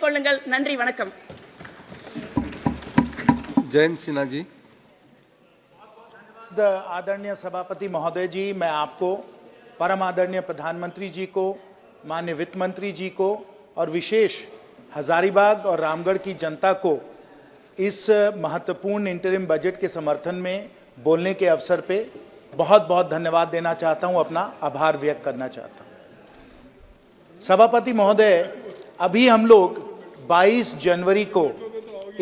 கேட்டுக்கொள்ளுங்கள். நன்றி, வணக்கம். जयंत सिन्हा जी। आदरणीय सभापति महोदय जी, मैं आपको, परम आदरणीय प्रधानमंत्री जी को, माननीय वित्त मंत्री जी को और विशेष हजारीबाग और रामगढ़ की जनता को इस महत्वपूर्ण इंटरिम बजट के समर्थन में बोलने के अवसर पे बहुत बहुत धन्यवाद देना चाहता हूं, अपना आभार व्यक्त करना चाहता हूं। सभापति महोदय, अभी हम लोग 22 जनवरी को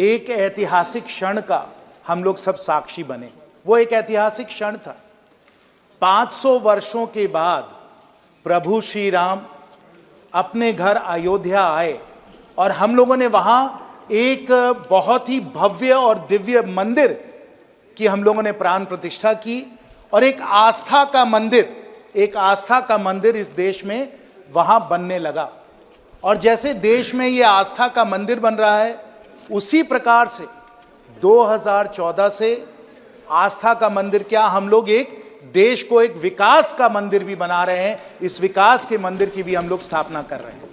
एक ऐतिहासिक क्षण का हम लोग सब साक्षी बने। वो एक ऐतिहासिक क्षण था। 500 वर्षों के बाद प्रभु श्री राम अपने घर अयोध्या आए और हम लोगों ने वहां एक बहुत ही भव्य और दिव्य मंदिर की हम लोगों ने प्राण प्रतिष्ठा की और एक आस्था का मंदिर इस देश में वहां बनने लगा। और जैसे देश में ये आस्था का मंदिर बन रहा है, उसी प्रकार से 2014 से आस्था का मंदिर क्या, हम लोग एक देश को एक विकास का मंदिर भी बना रहे हैं। इस विकास के मंदिर की भी हम लोग स्थापना कर रहे हैं।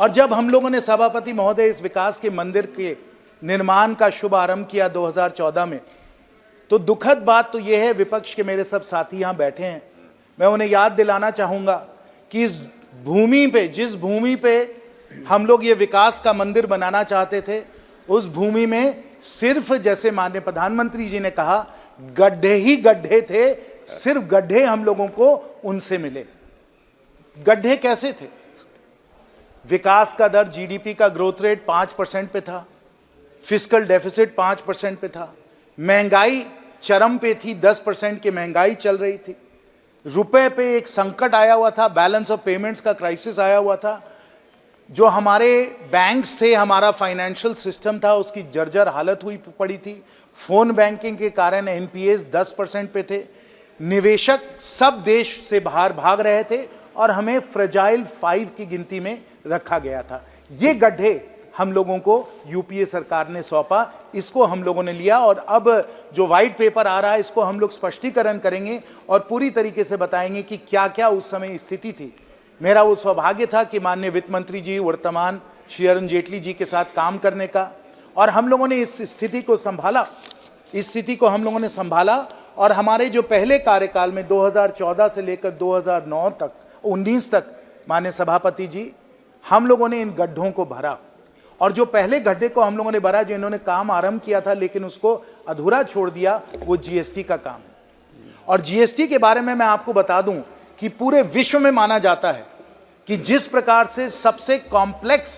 और जब हम लोगों ने सभापति महोदय इस विकास के मंदिर के निर्माण का शुभ आरंभ किया 2014 में, तो दुखद बात तो यह है, विपक्ष के मेरे सब साथी यहां बैठे हैं, मैं उन्हें याद दिलाना चाहूंगा कि इस भूमि पे, जिस भूमि पे हम लोग ये विकास का मंदिर बनाना चाहते थे, उस भूमि में सिर्फ, जैसे माननीय प्रधानमंत्री जी ने कहा, गड्ढे ही गड्ढे थे। सिर्फ गड्ढे हम लोगों को उनसे मिले। गड्ढे कैसे थे? विकास का दर, जीडीपी का ग्रोथ रेट 5% पे था, फिस्कल डेफिसिट 5% पे था, महंगाई चरम पे थी, 10% की महंगाई चल रही थी, रुपए पे एक संकट आया हुआ था, बैलेंस ऑफ पेमेंट्स का क्राइसिस आया हुआ था, जो हमारे बैंक्स थे, हमारा फाइनेंशियल सिस्टम था, उसकी जर्जर हालत हुई पड़ी थी। फोन बैंकिंग के कारण एनपीएस 10% पे थे, निवेशक सब देश से बाहर भाग रहे थे और हमें फ्रेजाइल 5 की गिनती में रखा गया था। ये गड्ढे हम लोगों को यूपीए सरकार ने सौंपा, इसको हम लोगों ने लिया और अब जो व्हाइट पेपर आ रहा है, इसको हम लोग स्पष्टीकरण करेंगे और पूरी तरीके से बताएंगे कि क्या क्या उस समय स्थिति थी। मेरा वो सौभाग्य था कि माननीय वित्त मंत्री जी, वर्तमान श्री अरुण जेटली जी के साथ काम करने का, और हम लोगों ने इस स्थिति को संभाला और हमारे जो पहले कार्यकाल में 2014 से लेकर 2009 तक 19 तक माननीय सभापति जी, हम लोगों ने इन गड्ढों को भरा। और जो पहले गड्ढे को हम लोगों ने भरा, जो इन्होंने काम आरंभ किया था लेकिन उसको अधूरा छोड़ दिया, वो जीएसटी का काम है। और जीएसटी के बारे में मैं आपको बता दूं कि पूरे विश्व में माना जाता है कि जिस प्रकार से सबसे कॉम्प्लेक्स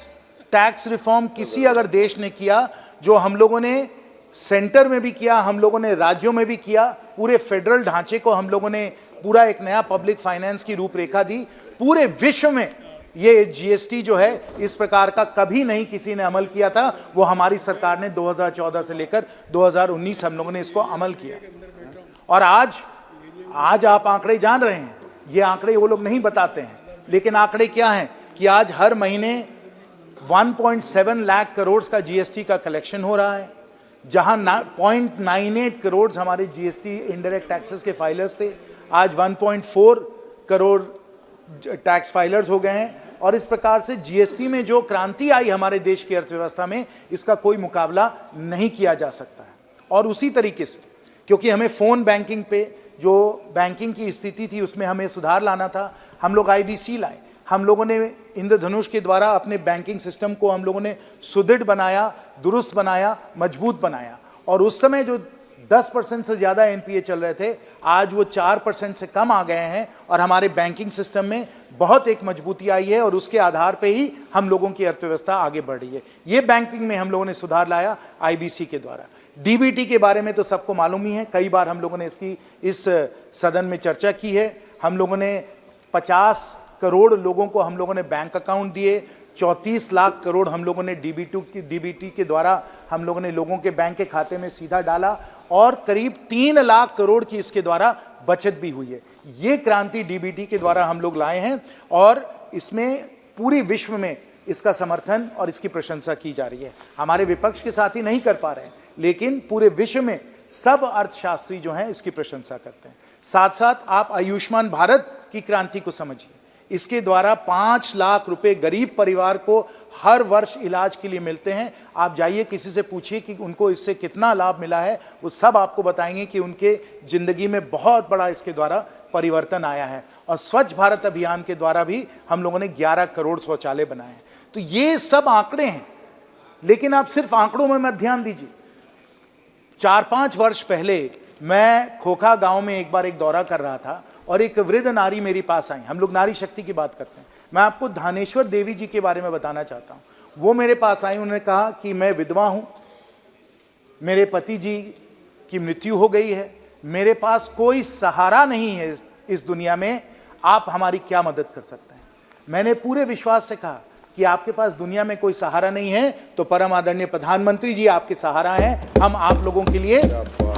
टैक्स रिफॉर्म किसी अगर देश ने किया, जो हम लोगों ने सेंटर में भी किया, हम लोगों ने राज्यों में भी किया, पूरे फेडरल ढांचे को हम लोगों ने पूरा एक नया पब्लिक फाइनेंस की रूपरेखा दी, पूरे विश्व में ये जीएसटी जो है इस प्रकार का कभी नहीं किसी ने अमल किया था। वो हमारी सरकार ने 2014 से लेकर 2019 हम लोगों ने इसको अमल किया। और आज आप आंकड़े जान रहे हैं, ये आंकड़े वो लोग नहीं बताते हैं, लेकिन आंकड़े क्या हैं कि आज हर महीने 1.7 लाख करोड़ का जीएसटी का कलेक्शन हो रहा है, जहां 0.98 करोड़ हमारे जीएसटी इनडायरेक्ट टैक्सेस के फाइलर्स थे, आज 1.4 करोड़ टैक्स फाइलर्स हो गए हैं। और इस प्रकार से जीएसटी में जो क्रांति आई हमारे देश की अर्थव्यवस्था में, इसका कोई मुकाबला नहीं किया जा सकता है। और उसी तरीके से, क्योंकि हमें फोन बैंकिंग पे जो बैंकिंग की स्थिति थी उसमें हमें सुधार लाना था, हम लोग आईबीसी लाए, हम लोगों ने इंद्रधनुष के द्वारा अपने बैंकिंग सिस्टम को हम लोगों ने सुदृढ़ बनाया, दुरुस्त बनाया, मजबूत बनाया। और उस समय जो 10% से ज़्यादा एनपीए चल रहे थे, आज वो 4% से कम आ गए हैं और हमारे बैंकिंग सिस्टम में बहुत एक मजबूती आई है और उसके आधार पे ही हम लोगों की अर्थव्यवस्था आगे बढ़ रही है। ये बैंकिंग में हम लोगों ने सुधार लाया आईबीसी के द्वारा। डीबीटी के बारे में तो सबको मालूम ही है, कई बार हम लोगों ने इसकी इस सदन में चर्चा की है। हम लोगों ने 50 करोड़ लोगों को हम लोगों ने बैंक अकाउंट दिए, 34 लाख करोड़ हम लोगों ने डीबीटी के द्वारा हम लोगों ने लोगों के बैंक के खाते में सीधा डाला और करीब 3 लाख करोड़ की इसके द्वारा बचत भी हुई है। ये क्रांति डीबीटी के द्वारा हम लोग लाए हैं और इसमें पूरी विश्व में इसका समर्थन और इसकी प्रशंसा की जा रही है। हमारे विपक्ष के साथी नहीं कर पा रहे हैं, लेकिन पूरे विश्व में सब अर्थशास्त्री जो हैं इसकी प्रशंसा करते हैं। साथ साथ आप आयुष्मान भारत की क्रांति को समझिए। इसके द्वारा 5 लाख रुपए गरीब परिवार को हर वर्ष इलाज के लिए मिलते हैं। आप जाइए किसी से पूछिए कि उनको इससे कितना लाभ मिला है, वो सब आपको बताएंगे कि उनके जिंदगी में बहुत बड़ा इसके द्वारा परिवर्तन आया है। और स्वच्छ भारत अभियान के द्वारा भी हम लोगों ने 11 करोड़ शौचालय बनाए हैं। तो ये सब आंकड़े हैं, लेकिन आप सिर्फ आंकड़ों में मत ध्यान दीजिए। 4-5 वर्ष पहले मैं खोखा गांव में एक बार एक दौरा कर रहा था और एक वृद्ध नारी मेरे पास आई। हम लोग नारी शक्ति की बात करते हैं। मैं आपको धानेश्वर देवी जी के बारे में बताना चाहता हूं। वो मेरे पास आई, उन्होंने कहा कि मैं विधवा हूं, मेरे पति जी की मृत्यु हो गई है, मेरे पास कोई सहारा नहीं है इस दुनिया में, आप हमारी क्या मदद कर सकते हैं। मैंने पूरे विश्वास से कहा कि आपके पास दुनिया में कोई सहारा नहीं है तो परम आदरणीय प्रधानमंत्री जी आपके सहारा हैं। हम आप लोगों के लिए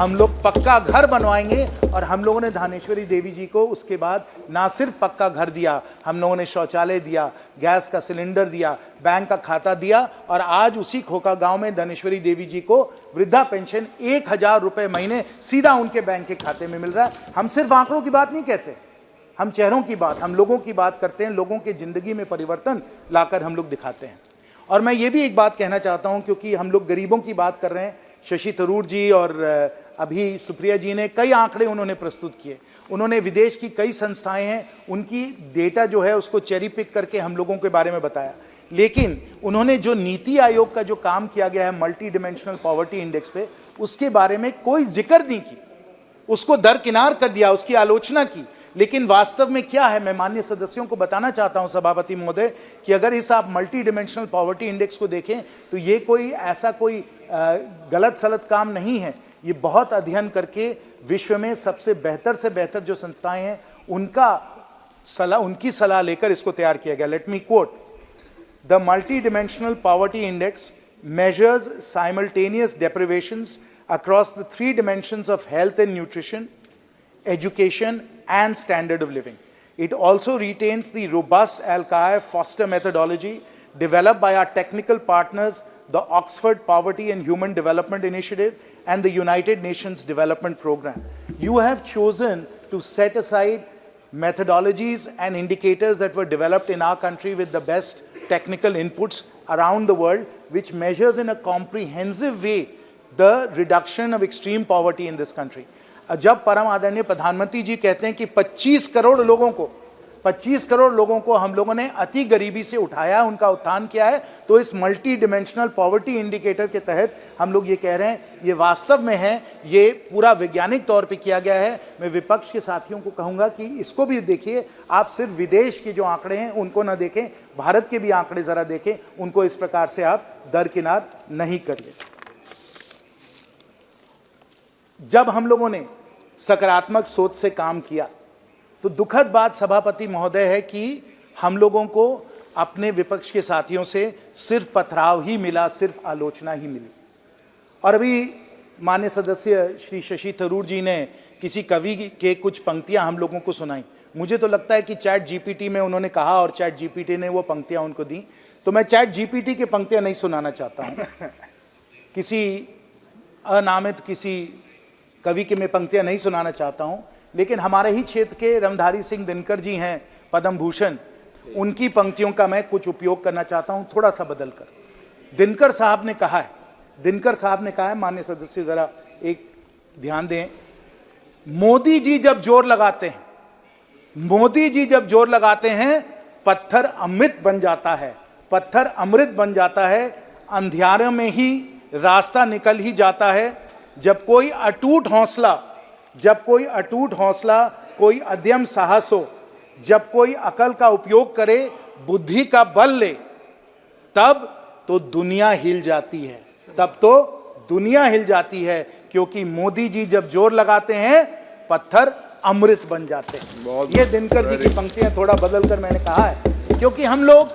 हम लोग पक्का घर बनवाएंगे। और हम लोगों ने धानेश्वरी देवी जी को उसके बाद ना सिर्फ पक्का घर दिया, हम लोगों ने शौचालय दिया, गैस का सिलेंडर दिया, बैंक का खाता दिया। और आज उसी खोखा गांव में धानेश्वरी देवी जी को वृद्धा पेंशन 1000 रुपए महीने सीधा उनके बैंक के खाते में मिल रहा है। हम सिर्फ आंकड़ों की बात नहीं कहते, हम चेहरों की बात, हम लोगों की बात करते हैं। लोगों के जिंदगी में परिवर्तन लाकर हम लोग दिखाते हैं। और मैं ये भी एक बात कहना चाहता हूं, क्योंकि हम लोग गरीबों की बात कर रहे हैं। शशि थरूर जी और अभी सुप्रिया जी ने कई आंकड़े उन्होंने प्रस्तुत किए। उन्होंने विदेश की कई संस्थाएं हैं, उनकी डेटा जो है उसको चेरी पिक करके हम लोगों के बारे में बताया। लेकिन उन्होंने जो नीति आयोग का जो काम किया गया है मल्टी डिमेंशनल पॉवर्टी इंडेक्स पे, उसके बारे में कोई जिक्र नहीं की, उसको दरकिनार कर दिया, उसकी आलोचना की। लेकिन वास्तव में क्या है, मैं माननीय सदस्यों को बताना चाहता हूं सभापति महोदय कि अगर इस आप मल्टी डिमेंशनल पॉवर्टी इंडेक्स को देखें तो ये कोई ऐसा कोई गलत सलत काम नहीं है। ये बहुत अध्ययन करके विश्व में सबसे बेहतर से बेहतर जो संस्थाएं हैं उनकी सलाह लेकर इसको तैयार किया गया। Let me quote, the multidimensional poverty index measures simultaneous deprivations across the 3 dimensions of health and nutrition, education and standard of living. It also retains the robust Alkire-Foster methodology developed by our technical partners, the Oxford Poverty and Human Development Initiative and the United Nations Development Programme. You have chosen to set aside methodologies and indicators that were developed in our country with the best technical inputs around the world, which measures in a comprehensive way the reduction of extreme poverty in this country. जब परम आदरणीय प्रधानमंत्री जी कहते हैं कि 25 करोड़ लोगों को हम लोगों ने अति गरीबी से उठाया, उनका उत्थान किया है, तो इस मल्टी डिमेंशनल पॉवर्टी इंडिकेटर के तहत हम लोग ये कह रहे हैं, ये वास्तव में है, ये पूरा वैज्ञानिक तौर पे किया गया है। मैं विपक्ष के साथियों को कहूंगा कि इसको भी देखिए, आप सिर्फ विदेश के जो आंकड़े हैं उनको ना देखें, भारत के भी आंकड़े जरा देखें, उनको इस प्रकार से आप दरकिनार नहीं करिए। जब हम लोगों ने सकारात्मक सोच से काम किया तो दुखद बात सभापति महोदय है कि हम लोगों को अपने विपक्ष के साथियों से सिर्फ पथराव ही मिला, सिर्फ आलोचना ही मिली। और अभी माननीय सदस्य श्री शशि थरूर जी ने किसी कवि के कुछ पंक्तियां हम लोगों को सुनाई। मुझे तो लगता है कि चैट जीपीटी में उन्होंने कहा और चैट जीपीटी ने वो पंक्तियां उनको दी, तो मैं चैट जीपीटी की पंक्तियां नहीं सुनाना चाहता हूं। किसी अनामित किसी कवि की मैं पंक्तियां नहीं सुनाना चाहता हूं, लेकिन हमारे ही क्षेत्र के रमधारी सिंह दिनकर जी हैं पद्म भूषण, उनकी पंक्तियों का मैं कुछ उपयोग करना चाहता हूं, थोड़ा सा बदल कर। दिनकर साहब ने कहा है, माननीय सदस्य जरा एक ध्यान दें, मोदी जी जब जोर लगाते हैं पत्थर अमृत बन जाता है, अंधियारों में ही रास्ता निकल ही जाता है। जब कोई अटूट हौसला, कोई अद्यम साहस हो, जब कोई अकल का उपयोग करे, बुद्धि का बल ले, तब तो दुनिया हिल जाती है, क्योंकि मोदी जी जब जोर लगाते हैं पत्थर अमृत बन जाते हैं। ये दिनकर जी की पंक्तियां थोड़ा बदल कर मैंने कहा है, क्योंकि हम लोग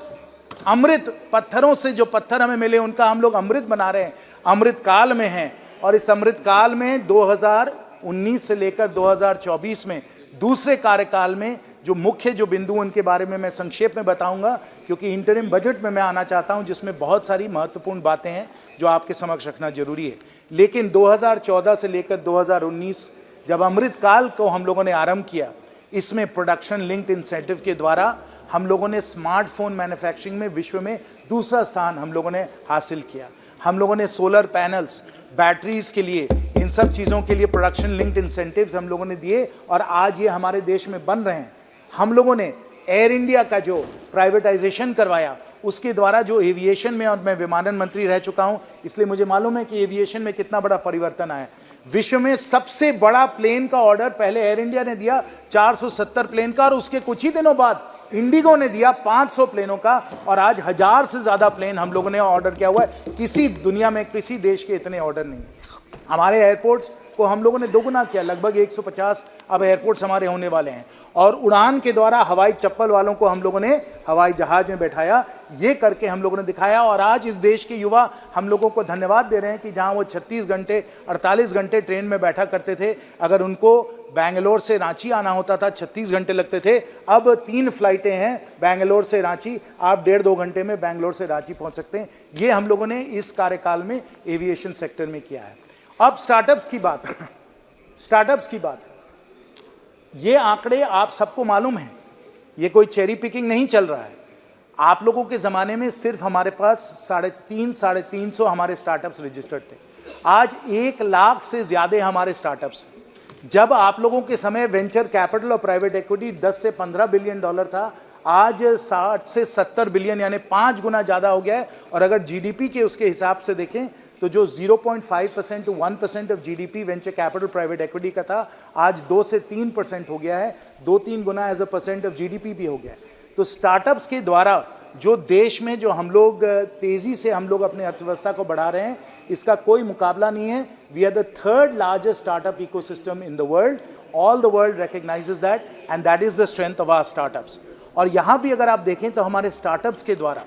अमृत, पत्थरों से जो पत्थर हमें मिले उनका हम लोग अमृत बना रहे हैं, अमृत काल में हैं। और इस अमृत काल में 2019 से लेकर 2024 में दूसरे कार्यकाल में जो मुख्य जो बिंदु उनके बारे में मैं संक्षेप में बताऊंगा, क्योंकि इंटरिम बजट में मैं आना चाहता हूं जिसमें बहुत सारी महत्वपूर्ण बातें हैं जो आपके समक्ष रखना जरूरी है। लेकिन 2014 से लेकर 2019 जब अमृत काल को हम लोगों ने आरंभ किया, इसमें प्रोडक्शन लिंक्ड इंसेंटिव के द्वारा हम लोगों ने स्मार्टफोन मैन्युफैक्चरिंग में विश्व में दूसरा स्थान हम लोगों ने हासिल किया। हम लोगों ने सोलर पैनल्स, बैटरीज के लिए, इन सब चीज़ों के लिए प्रोडक्शन लिंक्ड इंसेंटिव्स हम लोगों ने दिए और आज ये हमारे देश में बन रहे हैं। हम लोगों ने एयर इंडिया का जो प्राइवेटाइजेशन करवाया, उसके द्वारा जो एविएशन में, और मैं विमानन मंत्री रह चुका हूं इसलिए मुझे मालूम है कि एविएशन में कितना बड़ा परिवर्तन आया। विश्व में सबसे बड़ा प्लेन का ऑर्डर पहले एयर इंडिया ने दिया 470 प्लेन का, और उसके कुछ ही दिनों बाद इंडिगो ने दिया 500 प्लेनों का, और आज 1000 से ज़्यादा प्लेन हम लोगों ने ऑर्डर किया हुआ है। किसी दुनिया में किसी देश के इतने ऑर्डर नहीं। हमारे एयरपोर्ट्स को हम लोगों ने दोगुना किया, लगभग 150 अब एयरपोर्ट्स हमारे होने वाले हैं, और उड़ान के द्वारा हवाई चप्पल वालों को हम लोगों ने हवाई जहाज में बैठाया। ये करके हम लोगों ने दिखाया, और आज इस देश के युवा हम लोगों को धन्यवाद दे रहे हैं कि जहां वो 36 घंटे 48 घंटे ट्रेन में बैठा करते थे, अगर उनको बेंगलोर से रांची आना होता था 36 घंटे लगते थे, अब 3 फ्लाइटें हैं बेंगलोर से रांची, आप 1.5-2 घंटे में बेंगलोर से रांची पहुंच सकते हैं। ये हम लोगों ने इस कार्यकाल में एविएशन सेक्टर में किया है। अब स्टार्टअप्स की बात, ये आंकड़े आप सबको मालूम है, ये कोई चेरी पिकिंग नहीं चल रहा है। आप लोगों के ज़माने में सिर्फ हमारे पास 350 हमारे स्टार्टअप्स रजिस्टर्ड थे, आज 1 लाख से ज़्यादा हमारे स्टार्टअप्स हैं। जब आप लोगों के समय वेंचर कैपिटल और प्राइवेट इक्विटी 10 से 15 बिलियन डॉलर था, आज 60 से 70 बिलियन, यानी 5 गुना ज़्यादा हो गया है। और अगर जीडीपी के उसके हिसाब से देखें तो जो 0.5% to 1% of GDP venture capital private equity का था, आज 2 से 3% हो गया है, 2-3 गुना as a percent of GDP भी हो गया है। तो स्टार्टअप्स के द्वारा जो देश में जो हम लोग तेज़ी से हम लोग अपने अर्थव्यवस्था को बढ़ा रहे हैं, इसका कोई मुकाबला नहीं है। We are the 3rd largest startup ecosystem in the world. All the world recognises that, and that is the strength of our startups. और यहाँ भी अगर आप देखें तो हमारे स्टार्टअप्स के द्वारा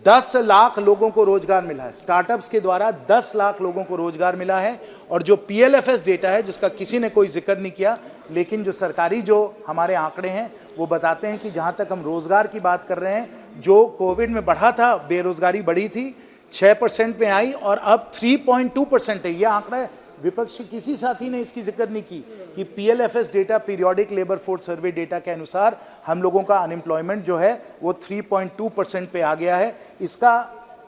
10 लाख लोगों को रोजगार मिला है। स्टार्टअप्स के द्वारा 10 लाख लोगों को रोजगार मिला है। और जो पीएलएफएस डेटा है, जिसका किसी ने कोई जिक्र नहीं किया, लेकिन जो सरकारी जो हमारे आंकड़े हैं वो बताते हैं कि जहां तक हम रोजगार की बात कर रहे हैं, जो कोविड में बढ़ा था, बेरोजगारी बढ़ी थी, 6% में आई और अब 3.2% है। यह आंकड़ा विपक्ष के किसी साथी ने इसकी जिक्र नहीं की कि PLFS data, periodic labour force survey data के अनुसार हम लोगों का अनएम्प्लॉयमेंट जो है वो 3.2% पे आ गया है। इसका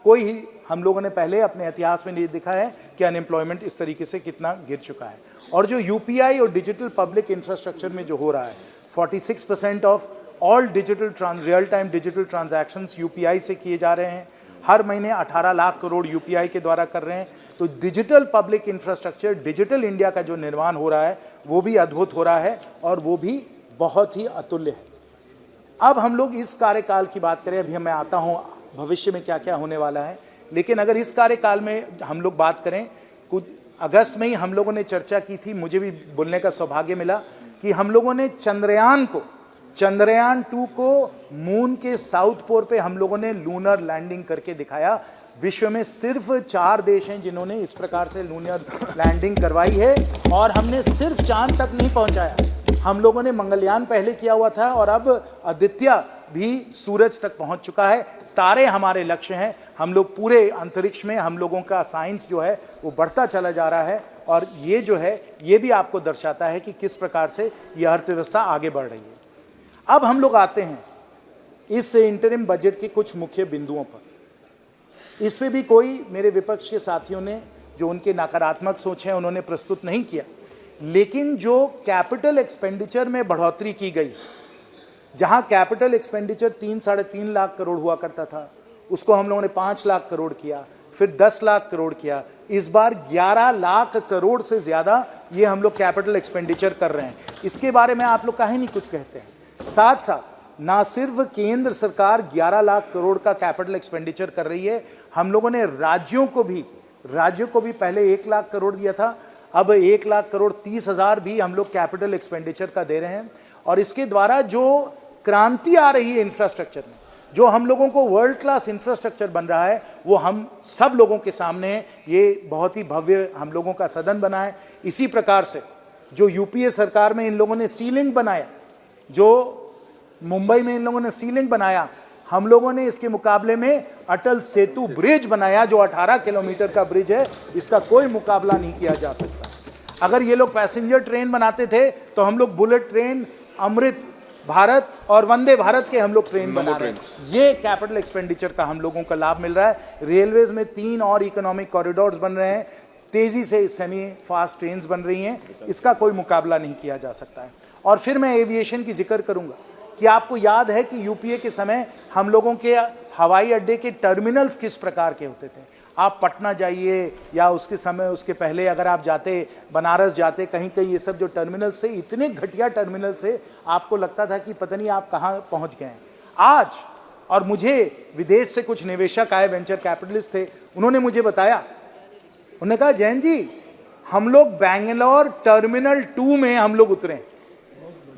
कोई ही हम लोगों ने पहले अपने इतिहास में नहीं देखा है कि अनएम्प्लॉयमेंट इस तरीके से कितना गिर चुका है। और जो यूपीआई और डिजिटल पब्लिक इंफ्रास्ट्रक्चर में जो हो रहा है, 46% of all digital real time digital transactions UPI से किए जा रहे हैं। हर महीने 18 लाख करोड़ यूपीआई के द्वारा कर रहे हैं। तो digital public infrastructure, digital India का जो निर्माण हो रहा है वो भी अद्भुत हो रहा है और वो भी बहुत ही अतुल्य है। अब हम लोग इस कार्यकाल की बात करें, अभी मैं आता हूँ भविष्य में क्या क्या होने वाला है, लेकिन अगर इस कार्यकाल में हम लोग बात करें, कुछ अगस्त में ही हम लोगों ने चर्चा की थी, मुझे भी बोलने का सौभाग्य मिला कि हम लोगों ने चंद्रयान 2 को मून के साउथ पोल पे हम लोगों ने लूनर लैंडिंग करके दिखाया। विश्व में सिर्फ 4 देश हैं जिन्होंने इस प्रकार से लूनर लैंडिंग करवाई है। और हमने सिर्फ चांद तक नहीं पहुंचाया, हम लोगों ने मंगलयान पहले किया हुआ था और अब आदित्य भी सूरज तक पहुंच चुका है। तारे हमारे लक्ष्य हैं। हम लोग पूरे अंतरिक्ष में, हम लोगों का साइंस जो है वो बढ़ता चला जा रहा है। और ये जो है ये भी आपको दर्शाता है कि किस प्रकार से ये अर्थव्यवस्था आगे बढ़ रही है। अब हम लोग आते हैं इस इंटरिम बजट के कुछ मुख्य बिंदुओं पर। इसमें भी कोई मेरे विपक्ष के साथियों ने जो उनके नकारात्मक सोच है उन्होंने प्रस्तुत नहीं किया, लेकिन जो कैपिटल एक्सपेंडिचर में बढ़ोतरी की गई, जहां कैपिटल एक्सपेंडिचर 3-3.5 लाख करोड़ हुआ करता था, उसको हम लोगों ने 5 लाख करोड़ किया, फिर 10 लाख करोड़ किया। इस बार 11 लाख करोड़ से ज़्यादा ये हम लोग कैपिटल एक्सपेंडिचर कर रहे हैं। इसके बारे में आप लोग काहे नहीं कुछ कहते हैं। साथ साथ ना सिर्फ केंद्र सरकार 11 लाख करोड़ का कैपिटल एक्सपेंडिचर कर रही है, हम लोगों ने राज्यों को भी पहले 1 लाख करोड़ दिया था, अब 1 लाख करोड़ 30 हज़ार भी हम लोग कैपिटल एक्सपेंडिचर का दे रहे हैं। और इसके द्वारा जो क्रांति आ रही है इंफ्रास्ट्रक्चर में, जो हम लोगों को वर्ल्ड क्लास इंफ्रास्ट्रक्चर बन रहा है, वो हम सब लोगों के सामने है। ये बहुत ही भव्य हम लोगों का सदन बना है। इसी प्रकार से जो यूपीए सरकार में इन लोगों ने सी लिंक बनाया, जो मुंबई में इन लोगों ने सी लिंक बनाया, हम लोगों ने इसके मुकाबले में अटल सेतु ब्रिज बनाया जो 18 किलोमीटर का ब्रिज है। इसका कोई मुकाबला नहीं किया जा सकता। अगर ये लोग पैसेंजर ट्रेन बनाते थे तो हम लोग बुलेट ट्रेन, अमृत भारत और वंदे भारत के हम लोग ट्रेन बना रहे हैं। ये कैपिटल एक्सपेंडिचर का हम लोगों का लाभ मिल रहा है। रेलवेज में 3 और इकोनॉमिक कॉरिडोर्स बन रहे हैं, तेजी से सेमी फास्ट ट्रेन्स बन रही हैं, इसका कोई मुकाबला नहीं किया जा सकता है। और फिर मैं एविएशन की जिक्र करूंगा कि आपको याद है कि यूपीए के समय हम लोगों के हवाई अड्डे के टर्मिनल्स किस प्रकार के होते थे। आप पटना जाइए या उसके समय उसके पहले अगर आप जाते बनारस जाते कहीं कहीं, ये सब जो टर्मिनल्स थे इतने घटिया टर्मिनल थे, आपको लगता था कि पता नहीं आप कहाँ पहुँच गए हैं आज। और मुझे विदेश से कुछ निवेशक आए, वेंचर कैपिटलिस्ट थे, उन्होंने मुझे बताया, उन्होंने कहा जैन जी हम लोग बैंगलोर टर्मिनल 2 में हम लोग उतरे।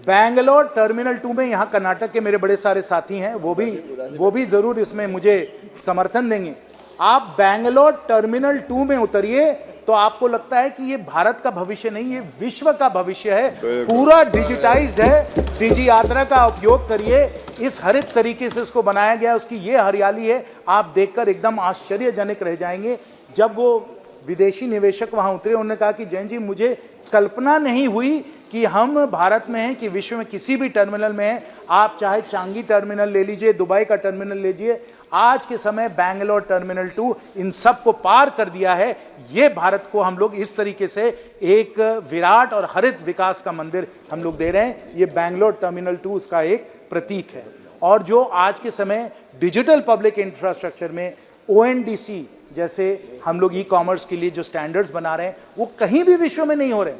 बैंगलोर टर्मिनल 2 में, यहाँ कर्नाटक के मेरे बड़े सारे साथी हैं, वो भी जरूर इसमें मुझे समर्थन देंगे। आप बैंगलोर टर्मिनल 2 में उतरिए तो आपको लगता है कि ये भारत का भविष्य नहीं, ये विश्व का भविष्य है, पूरा डिजिटाइज्ड है। डिजी यात्रा का उपयोग करिए, इस हरित तरीके से इसको बनाया गया, उसकी ये हरियाली है, आप देखकर एकदम आश्चर्यजनक रह जाएंगे। जब वो विदेशी निवेशक वहां उतरे, उन्होंने कहा कि जैन जी मुझे कल्पना नहीं हुई कि हम भारत में हैं कि विश्व में किसी भी टर्मिनल में हैं। आप चाहे चांगी टर्मिनल ले लीजिए, दुबई का टर्मिनल ले लीजिए, आज के समय बैंगलोर टर्मिनल 2 इन सब को पार कर दिया है। ये भारत को हम लोग इस तरीके से एक विराट और हरित विकास का मंदिर हम लोग दे रहे हैं। ये बैंगलोर टर्मिनल 2 उसका एक प्रतीक है। और जो आज के समय डिजिटल पब्लिक इंफ्रास्ट्रक्चर में ONDC जैसे हम लोग ई-कॉमर्स के लिए जो स्टैंडर्ड्स बना रहे हैं, वो कहीं भी विश्व में नहीं हो रहे।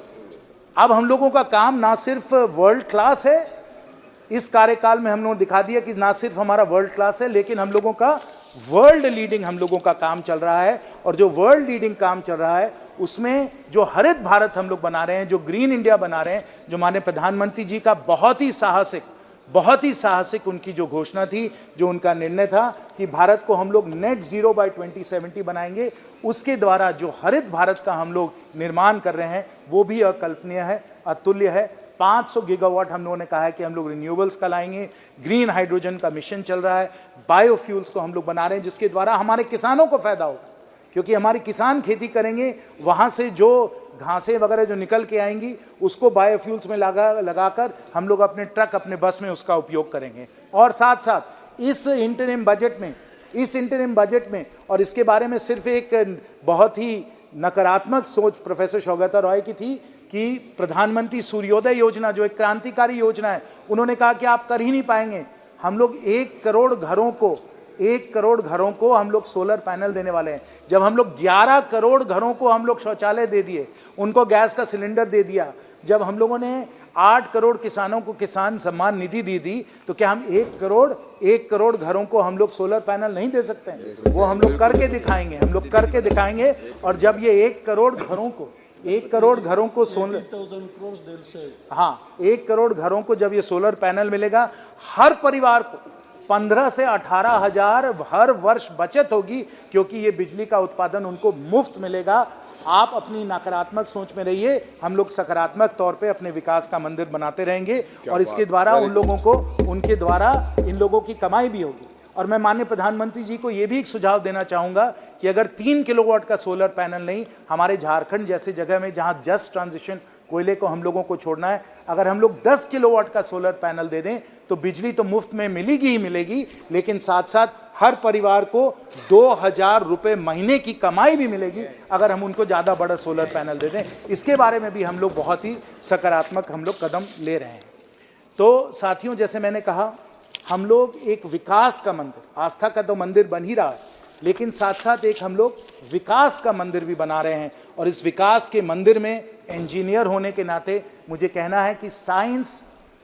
अब हम लोगों का काम ना सिर्फ वर्ल्ड क्लास है, इस कार्यकाल में हम लोगों ने दिखा दिया कि ना सिर्फ हमारा वर्ल्ड क्लास है, लेकिन हम लोगों का वर्ल्ड लीडिंग हम लोगों का काम चल रहा है। और जो वर्ल्ड लीडिंग काम चल रहा है उसमें जो हरित भारत हम लोग बना रहे हैं, जो ग्रीन इंडिया बना रहे हैं, जो माननीय प्रधानमंत्री जी का बहुत ही साहसिक उनकी जो घोषणा थी, जो उनका निर्णय था कि भारत को हम लोग नेट जीरो बाय 2070 बनाएंगे, उसके द्वारा जो हरित भारत का हम लोग निर्माण कर रहे हैं वो भी अकल्पनीय है, अतुल्य है। 500 गीगावाट हम लोगों ने कहा है कि हम लोग रिन्यूएबल्स का लाएंगे, ग्रीन हाइड्रोजन का मिशन चल रहा है, बायोफ्यूल्स को हम लोग बना रहे हैं, जिसके द्वारा हमारे किसानों को फायदा होगा। क्योंकि हमारे किसान खेती करेंगे, वहाँ से जो घासें वगैरह जो निकल के आएंगी उसको बायोफ्यूल्स में लगाकर हम लोग अपने ट्रक, अपने बस में उसका उपयोग करेंगे। और साथ साथ इस इंटरिम बजट में और इसके बारे में सिर्फ एक बहुत ही नकारात्मक सोच प्रोफेसर सौगता रॉय की थी कि प्रधानमंत्री सूर्योदय योजना जो एक क्रांतिकारी योजना है, उन्होंने कहा कि आप कर ही नहीं पाएंगे। हम लोग 1 करोड़ घरों को हम लोग सोलर पैनल देने वाले हैं। जब हम लोग 11 करोड़ घरों को हम लोग शौचालय दे दिए, उनको गैस का सिलेंडर दे दिया, जब हम लोगों ने 8 करोड़ किसानों को किसान सम्मान निधि दी, तो क्या हम 1 करोड़ घरों को हम लोग सोलर पैनल नहीं दे सकते हैं? वो हम लोग करके दिखाएंगे। और जब ये 1 करोड़ घरों को सोलर, हाँ, 1 करोड़ घरों को जब ये सोलर पैनल मिलेगा, हर परिवार को 15 से 18 हजार हर वर्ष बचत होगी, क्योंकि ये बिजली का उत्पादन उनको मुफ्त मिलेगा। आप अपनी नकारात्मक सोच में रहिए, हम लोग सकारात्मक तौर पे अपने विकास का मंदिर बनाते रहेंगे और इसके द्वारा उनके द्वारा इन लोगों की कमाई भी होगी। और मैं माननीय प्रधानमंत्री जी को ये भी एक सुझाव देना चाहूँगा कि अगर 3 किलोवाट का सोलर पैनल नहीं, हमारे झारखंड जैसे जगह में जहाँ जस्ट ट्रांजिशन कोयले को हम लोगों को छोड़ना है, अगर हम लोग 10 किलोवाट का सोलर पैनल दे दें तो बिजली तो मुफ्त में मिलेगी ही मिलेगी, लेकिन साथ साथ हर परिवार को 2000 रुपये महीने की कमाई भी मिलेगी अगर हम उनको ज़्यादा बड़ा सोलर पैनल दे दें। इसके बारे में भी हम लोग बहुत ही सकारात्मक हम लोग कदम ले रहे हैं। तो साथियों, जैसे मैंने कहा, हम लोग एक विकास का मंदिर, आस्था का तो मंदिर बन ही रहा है, लेकिन साथ साथ एक हम लोग विकास का मंदिर भी बना रहे हैं। और इस विकास के मंदिर में इंजीनियर होने के नाते मुझे कहना है कि साइंस,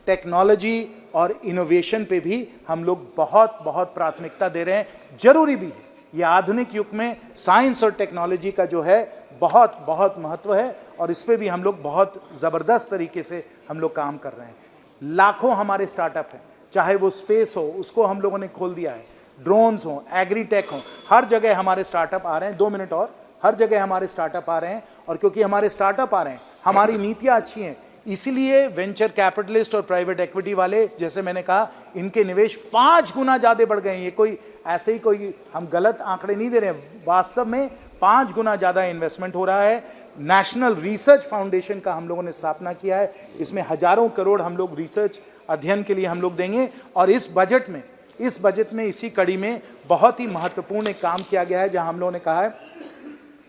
टेक्नोलॉजी और इनोवेशन पे भी हम लोग बहुत प्राथमिकता दे रहे हैं। जरूरी भी है, ये आधुनिक युग में साइंस और टेक्नोलॉजी का जो है बहुत महत्व है और इस पे भी हम लोग बहुत ज़बरदस्त तरीके से हम लोग काम कर रहे हैं। लाखों हमारे स्टार्टअप हैं, चाहे वो स्पेस हो, उसको हम लोगों ने खोल दिया है, ड्रोन्स हो, एग्रीटेक हो, हर जगह हमारे स्टार्टअप आ रहे हैं। 2 मिनट और, हर जगह हमारे स्टार्टअप आ रहे हैं। और क्योंकि हमारे स्टार्टअप आ रहे हैं, हमारी नीतियाँ अच्छी हैं, इसीलिए वेंचर कैपिटलिस्ट और प्राइवेट इक्विटी वाले, जैसे मैंने कहा, इनके निवेश 5 गुना ज़्यादा बढ़ गए हैं। ये कोई ऐसे ही कोई हम गलत आंकड़े नहीं दे रहे हैं, वास्तव में 5 गुना ज़्यादा इन्वेस्टमेंट हो रहा है। नेशनल रिसर्च फाउंडेशन का हम लोगों ने स्थापना किया है, इसमें हजारों करोड़ हम लोग रिसर्च अध्ययन के लिए हम लोग देंगे। और इस बजट में इसी कड़ी में बहुत ही महत्वपूर्ण एक काम किया गया है, जहां हम लोगों ने कहा है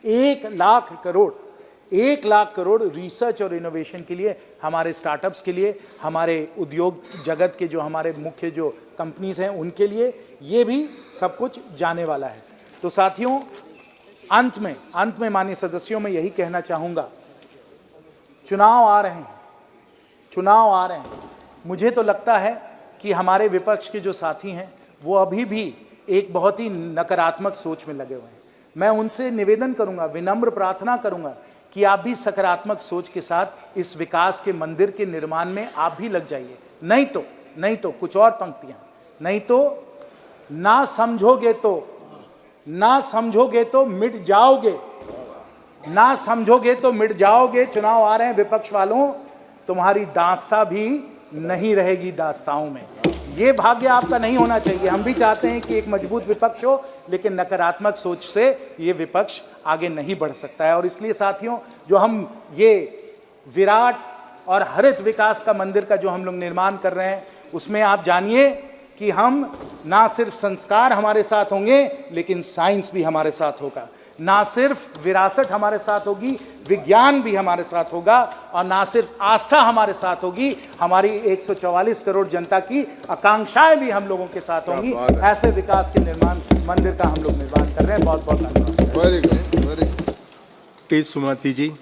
1 लाख करोड़ रिसर्च और इनोवेशन के लिए, हमारे स्टार्टअप्स के लिए, हमारे उद्योग जगत के जो हमारे मुख्य जो कंपनीज हैं उनके लिए ये भी सब कुछ जाने वाला है। तो साथियों, अंत में माननीय सदस्यों में यही कहना चाहूँगा, चुनाव आ रहे हैं। मुझे तो लगता है कि हमारे विपक्ष के जो साथी हैं वो अभी भी एक बहुत ही नकारात्मक सोच में लगे हुए हैं। मैं उनसे निवेदन करूंगा, विनम्र प्रार्थना करूंगा कि आप भी सकारात्मक सोच के साथ इस विकास के मंदिर के निर्माण में आप भी लग जाइए। नहीं तो कुछ और पंक्तियां, नहीं तो ना समझोगे तो मिट जाओगे। चुनाव आ रहे हैं विपक्ष वालों, तुम्हारी दास्तां भी नहीं रहेगी दास्ताओं में। ये भाग्य आपका नहीं होना चाहिए। हम भी चाहते हैं कि एक मजबूत विपक्ष हो, लेकिन नकारात्मक सोच से ये विपक्ष आगे नहीं बढ़ सकता है। और इसलिए साथियों, जो हम ये विराट और हरित विकास का मंदिर का जो हम लोग निर्माण कर रहे हैं, उसमें आप जानिए कि हम ना सिर्फ संस्कार हमारे साथ होंगे, लेकिन साइंस भी हमारे साथ होगा। ना सिर्फ विरासत हमारे साथ होगी, विज्ञान भी हमारे साथ होगा। और ना सिर्फ आस्था हमारे साथ होगी, हमारी 144 करोड़ जनता की आकांक्षाएं भी हम लोगों के साथ होंगी। ऐसे विकास के निर्माण मंदिर का हम लोग निर्माण कर रहे हैं। बहुत बहुत धन्यवाद। Very good. टी सुमति जी।